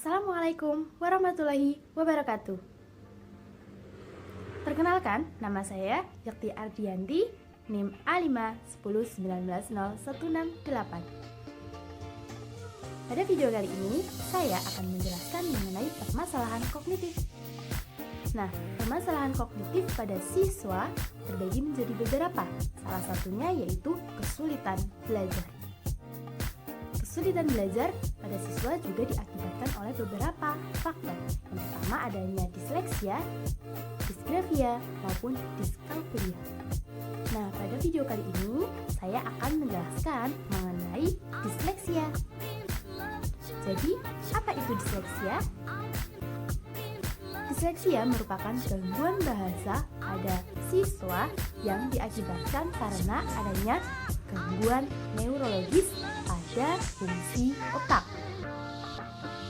Assalamualaikum warahmatullahi wabarakatuh. Perkenalkan, nama saya Yakti Ardianti, NIM A510190168. Pada video kali ini, saya akan menjelaskan mengenai permasalahan kognitif. Nah, permasalahan kognitif pada siswa terbagi menjadi beberapa. Salah satunya yaitu kesulitan belajar. Kesulitan belajar pada siswa juga diakibatkan oleh beberapa faktor. Yang pertama adanya disleksia, disgrafia, maupun diskalkulia. Nah, pada video kali ini saya akan menjelaskan mengenai disleksia. Jadi, apa itu disleksia? Disleksia merupakan gangguan bahasa pada siswa yang diakibatkan karena adanya gangguan neurologis pada fungsi otak.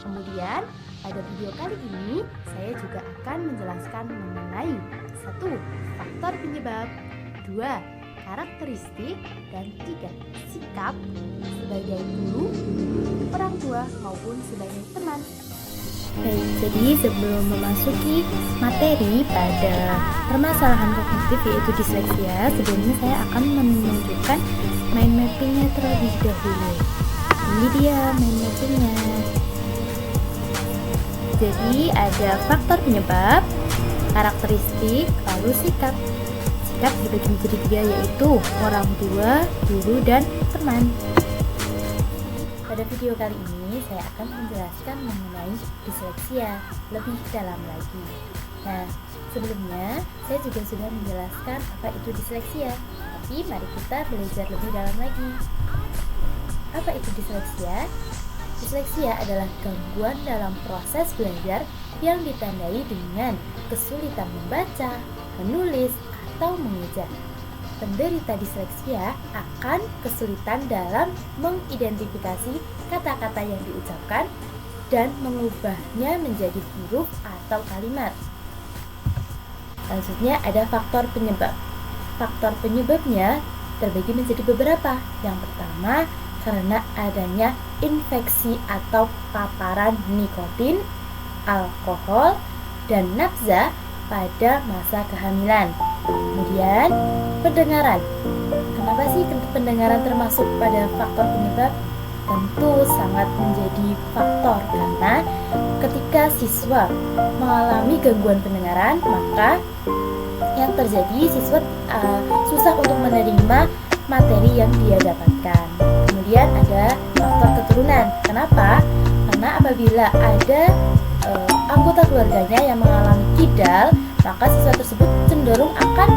Kemudian, pada video kali ini saya juga akan menjelaskan mengenai 1. Faktor penyebab, 2. Karakteristik, dan 3. Sikap sebagai guru, orang tua, maupun sebagai teman. Baik, jadi sebelum memasuki materi pada permasalahan kognitif yaitu disleksia, sebelumnya saya akan menunjukkan mind mappingnya terlebih dahulu. Ini dia mind mappingnya. Jadi ada faktor penyebab, karakteristik, lalu sikap. Sikap dibagi menjadi 3 yaitu orang tua, guru, dan teman. Pada video kali ini saya akan menjelaskan mengenai disleksia lebih dalam lagi. Nah, sebelumnya saya juga sudah menjelaskan apa itu disleksia, tapi mari kita belajar lebih dalam lagi. Apa itu disleksia? Disleksia adalah gangguan dalam proses belajar yang ditandai dengan kesulitan membaca, menulis, atau mengeja. Penderita disleksia akan kesulitan dalam mengidentifikasi kata-kata yang diucapkan dan mengubahnya menjadi huruf atau kalimat. Selanjutnya ada faktor penyebab. Faktor penyebabnya terbagi menjadi beberapa. Yang pertama, karena adanya infeksi atau paparan nikotin, alkohol, dan nafza pada masa kehamilan. Kemudian pendengaran. Kenapa sih pendengaran termasuk pada faktor penyebab? Tentu sangat menjadi faktor karena ketika siswa mengalami gangguan pendengaran, maka yang terjadi siswa susah untuk menerima materi yang dia dapatkan. Kemudian ada faktor keturunan. Kenapa? Karena apabila ada anggota keluarganya yang mengalami kidal, maka siswa tersebut cenderung akan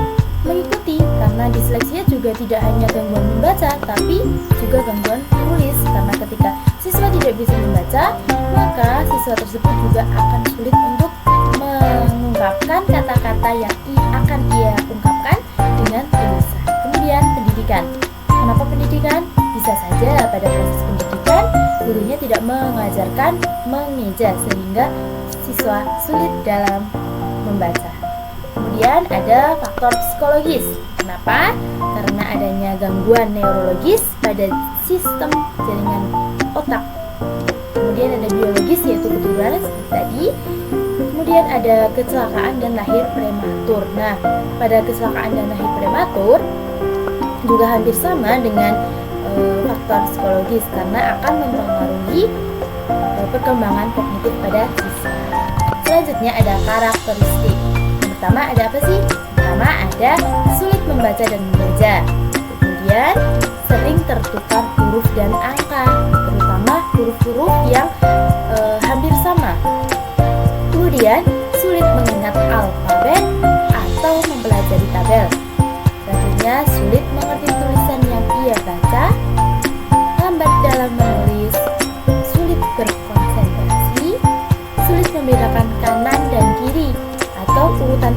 mengikuti karena disleksia juga tidak hanya gangguan membaca tapi juga gangguan menulis, karena ketika siswa tidak bisa membaca maka siswa tersebut juga akan sulit untuk mengungkapkan kata-kata yang akan ia ungkapkan dengan tulisan. Kemudian pendidikan. Kenapa pendidikan? Bisa saja pada proses pendidikan gurunya tidak mengajarkan mengeja sehingga siswa sulit dalam membaca. Kemudian ada faktor psikologis. Kenapa? Karena adanya gangguan neurologis pada sistem jaringan otak. Kemudian ada biologis yaitu keturunan seperti tadi. Kemudian ada kecelakaan dan lahir prematur. Nah, pada kecelakaan dan lahir prematur juga hampir sama dengan faktor psikologis karena akan mempengaruhi perkembangan kognitif pada siswa. Selanjutnya ada karakteristik. Pertama ada apa sih? Pertama ada sulit membaca dan membaca. Kemudian sering tertukar huruf dan angka, terutama huruf-huruf yang hampir sama. Kemudian sulit mengingat alfabet atau mempelajari tabel. Selanjutnya sulit mengerti tulisan yang ia baca, lambat dalam menulis, sulit berkonsentrasi, sulit membedakan kanan dan kiri atau urutan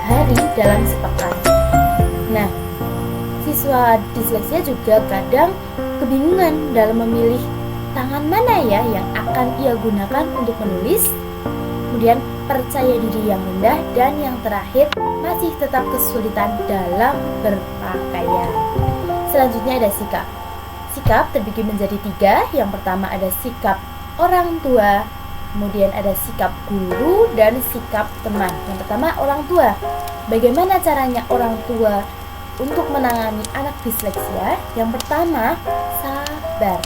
hari dalam sepekan. Nah, siswa disleksia juga kadang kebingungan dalam memilih tangan mana ya yang akan ia gunakan untuk menulis. Kemudian percaya diri yang rendah, dan yang terakhir masih tetap kesulitan dalam berpakaian. Selanjutnya ada sikap. Sikap terbagi menjadi 3. Yang pertama ada sikap orang tua, Kemudian ada sikap guru dan sikap teman. Yang pertama, orang tua. Bagaimana caranya orang tua untuk menangani anak disleksia? Yang pertama, sabar.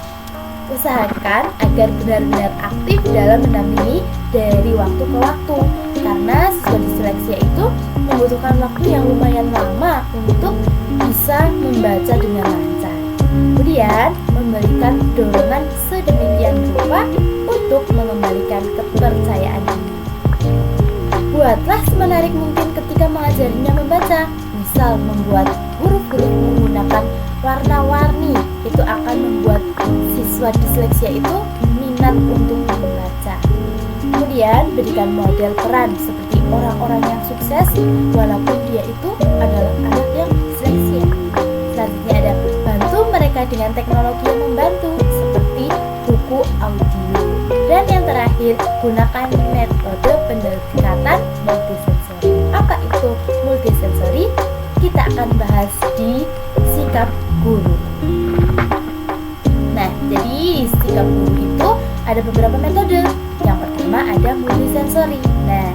Usahakan agar benar-benar aktif dalam mendampingi dari waktu ke waktu, karena siswa disleksia itu membutuhkan waktu yang lumayan lama untuk bisa membaca dengan lancar. Kemudian memberikan dorongan sedemikian rupa untuk mengembalikan kepercayaan diri. Buatlah semenarik mungkin ketika mengajarinya membaca. Misal membuat huruf-huruf menggunakan warna-warni, itu akan membuat siswa disleksia itu minat untuk membaca. Kemudian berikan model peran seperti orang-orang yang sukses walaupun dia itu adalah anak yang disleksia. Selanjutnya ada bantu mereka dengan teknologi yang membantu seperti buku audio. Dan yang terakhir, gunakan metode pendekatan multisensori. Apa itu multisensori? Kita akan bahas di sikap guru. Nah, jadi sikap guru itu ada beberapa metode. Yang pertama ada multisensori. Nah,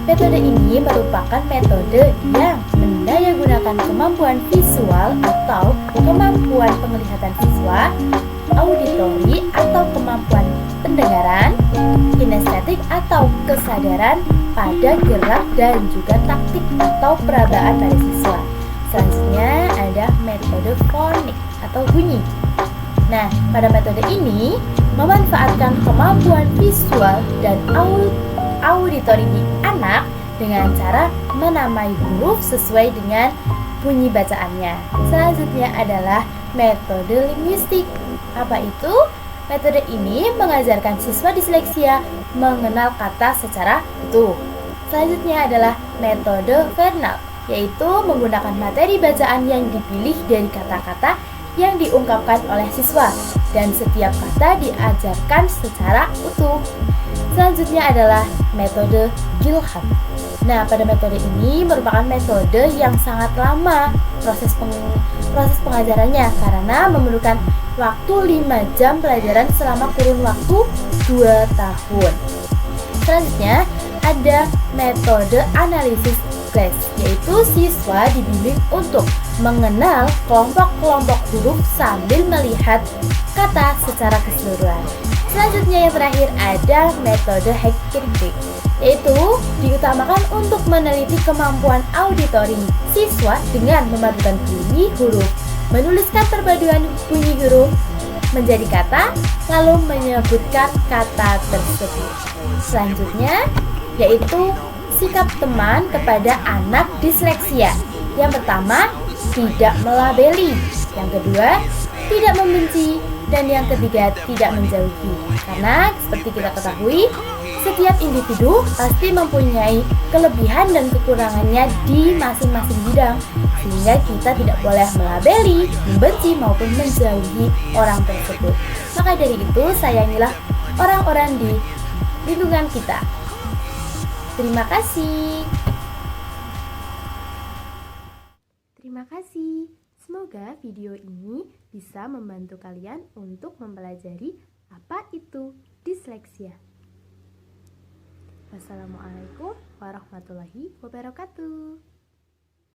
metode ini merupakan metode yang mendayagunakan kemampuan visual atau kemampuan penglihatan siswa, auditori atau kemampuan pendengaran, kinestetik atau kesadaran pada gerak dan juga taktik atau perabaan pada siswa. Selanjutnya ada metode fonik atau bunyi. Nah, pada metode ini memanfaatkan kemampuan visual dan auditori di anak dengan cara menamai huruf sesuai dengan bunyi bacaannya. Selanjutnya adalah metode linguistik. Apa itu? Metode ini mengajarkan siswa disleksia mengenal kata secara utuh. Selanjutnya adalah metode Vernal, yaitu menggunakan materi bacaan yang dipilih dari kata-kata yang diungkapkan oleh siswa dan setiap kata diajarkan secara utuh. Selanjutnya adalah metode Gilham. Nah, pada metode ini merupakan metode yang sangat lama proses pengajarannya karena memerlukan waktu 5 jam pelajaran selama kurun waktu 2 tahun. Selanjutnya ada metode analisis kelas, yaitu siswa dibimbing untuk mengenal kelompok-kelompok huruf sambil melihat kata secara keseluruhan. Selanjutnya yang terakhir ada metode Heckenrich, yaitu diutamakan untuk meneliti kemampuan auditori siswa dengan memadukan bunyi huruf, menuliskan perpaduan bunyi huruf menjadi kata, lalu menyebutkan kata tersebut. Selanjutnya yaitu sikap teman kepada anak disleksia. Yang pertama, tidak melabeli. Yang kedua, tidak membenci. Dan yang ketiga, tidak menjauhi. Karena seperti kita ketahui, setiap individu pasti mempunyai kelebihan dan kekurangannya di masing-masing bidang, sehingga kita tidak boleh melabeli, membenci maupun menjauhi orang tersebut. Maka dari itu, sayangilah orang-orang di lingkungan kita. Terima kasih. Terima kasih. Semoga video ini bisa membantu kalian untuk mempelajari apa itu disleksia. Wassalamualaikum warahmatullahi wabarakatuh.